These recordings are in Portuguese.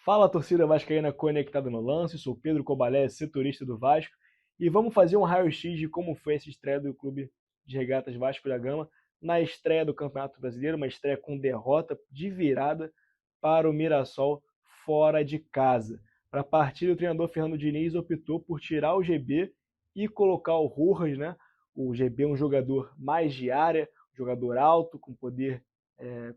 Fala, torcida vascaína conectada no lance, sou Pedro Cobalé, setorista do Vasco, e vamos fazer um raio-x de como foi essa estreia do Clube de Regatas Vasco da Gama na estreia do Campeonato Brasileiro, uma estreia com derrota de virada para o Mirassol fora de casa. Para a partida, o treinador Fernando Diniz optou por tirar o GB e colocar o Rojas, né? O GB é um jogador mais de área, jogador alto, com poder,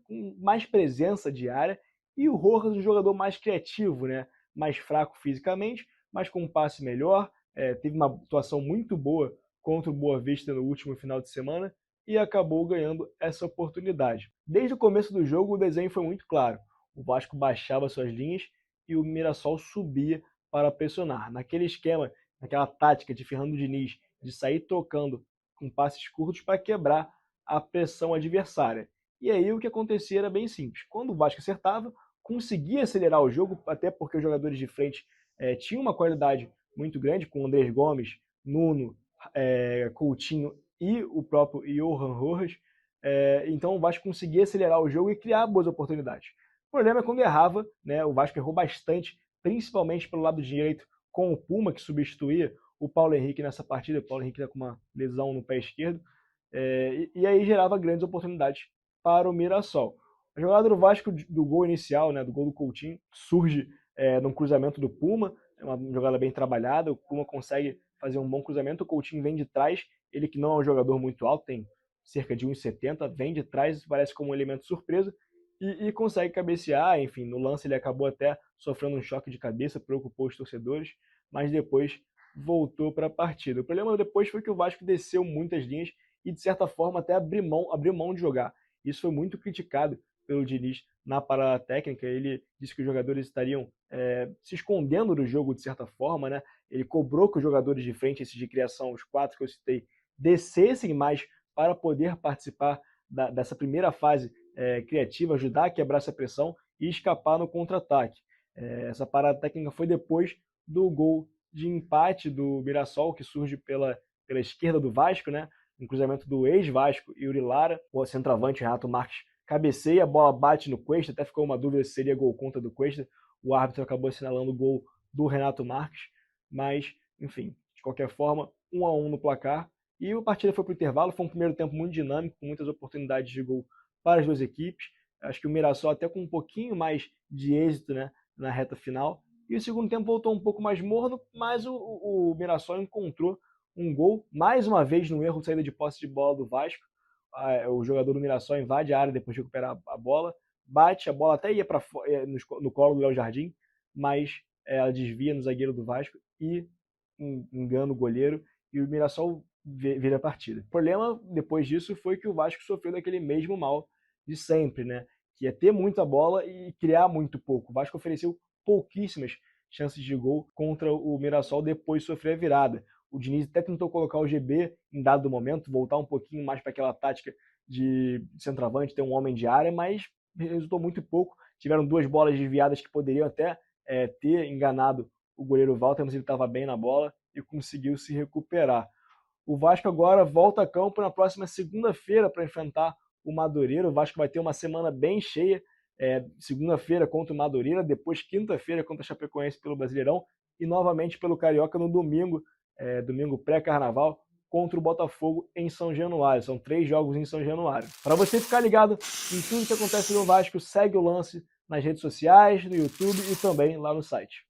com mais presença de área, e o Rojas, um jogador mais criativo, né? Mais fraco fisicamente, mas com um passe melhor. Teve uma atuação muito boa contra o Boa Vista no último final de semana e acabou ganhando essa oportunidade. Desde o começo do jogo, o desenho foi muito claro. O Vasco baixava suas linhas e o Mirassol subia para pressionar. Naquele esquema, naquela tática de Fernando Diniz de sair tocando com passes curtos para quebrar a pressão adversária. E aí o que acontecia era bem simples. Quando o Vasco acertava, conseguia acelerar o jogo, até porque os jogadores de frente tinham uma qualidade muito grande, com o Andrés Gomes, Nuno, Coutinho e o próprio Johan Rojas. Então o Vasco conseguia acelerar o jogo e criar boas oportunidades. O problema é quando errava, né? O Vasco errou bastante, principalmente pelo lado direito, com o Puma, que substituía o Paulo Henrique nessa partida. O Paulo Henrique está com uma lesão no pé esquerdo. E aí gerava grandes oportunidades para o Mirassol. A jogada do Vasco do gol inicial, né, do gol do Coutinho, surge num cruzamento do Puma, é uma jogada bem trabalhada, o Puma consegue fazer um bom cruzamento, o Coutinho vem de trás, ele que não é um jogador muito alto, tem cerca de 1,70, vem de trás, parece como um elemento surpresa, e consegue cabecear, enfim, no lance ele acabou até sofrendo um choque de cabeça, preocupou os torcedores, mas depois voltou para a partida. O problema depois foi que o Vasco desceu muitas linhas e, de certa forma, até abriu mão de jogar. Isso foi muito criticado pelo Diniz na parada técnica. Ele disse que os jogadores estariam se escondendo do jogo de certa forma, né? Ele cobrou que os jogadores de frente, esses de criação, os 4 que eu citei, descessem mais para poder participar dessa primeira fase criativa, ajudar a quebrar essa pressão e escapar no contra-ataque. Essa parada técnica foi depois do gol de empate do Mirassol, que surge pela esquerda do Vasco, né? Um cruzamento do ex-Vasco, Yuri Lara, o centroavante Renato Marques cabeceia, a bola bate no Cuesta, até ficou uma dúvida se seria gol contra do Cuesta, o árbitro acabou assinalando o gol do Renato Marques, mas, enfim, de qualquer forma, 1-1 no placar, e a partida foi para o intervalo, foi um primeiro tempo muito dinâmico, com muitas oportunidades de gol para as duas equipes, acho que o Mirassol até com um pouquinho mais de êxito, né, na reta final, e o segundo tempo voltou um pouco mais morno, mas o Mirassol encontrou um gol, mais uma vez no erro de saída de posse de bola do Vasco. O jogador do Mirassol invade a área depois de recuperar a bola, bate, a bola até ia no colo do Léo Jardim, mas ela desvia no zagueiro do Vasco e engana o goleiro, e o Mirassol vira a partida. O problema depois disso foi que o Vasco sofreu daquele mesmo mal de sempre, né? Que é ter muita bola e criar muito pouco. O Vasco ofereceu pouquíssimas chances de gol contra o Mirassol depois de sofrer a virada. O Diniz até tentou colocar o GB em dado momento, voltar um pouquinho mais para aquela tática de centroavante, ter um homem de área, mas resultou muito pouco. Tiveram 2 bolas desviadas que poderiam até ter enganado o goleiro Walter, mas ele estava bem na bola e conseguiu se recuperar. O Vasco agora volta a campo na próxima segunda-feira para enfrentar o Madureira. O Vasco vai ter uma semana bem cheia. Segunda-feira contra o Madureira, depois quinta-feira contra a Chapecoense pelo Brasileirão e novamente pelo Carioca no domingo, domingo pré-carnaval, contra o Botafogo em São Januário. São 3 jogos em São Januário. Para você ficar ligado em tudo que acontece no Vasco, segue o Lance nas redes sociais, no YouTube e também lá no site.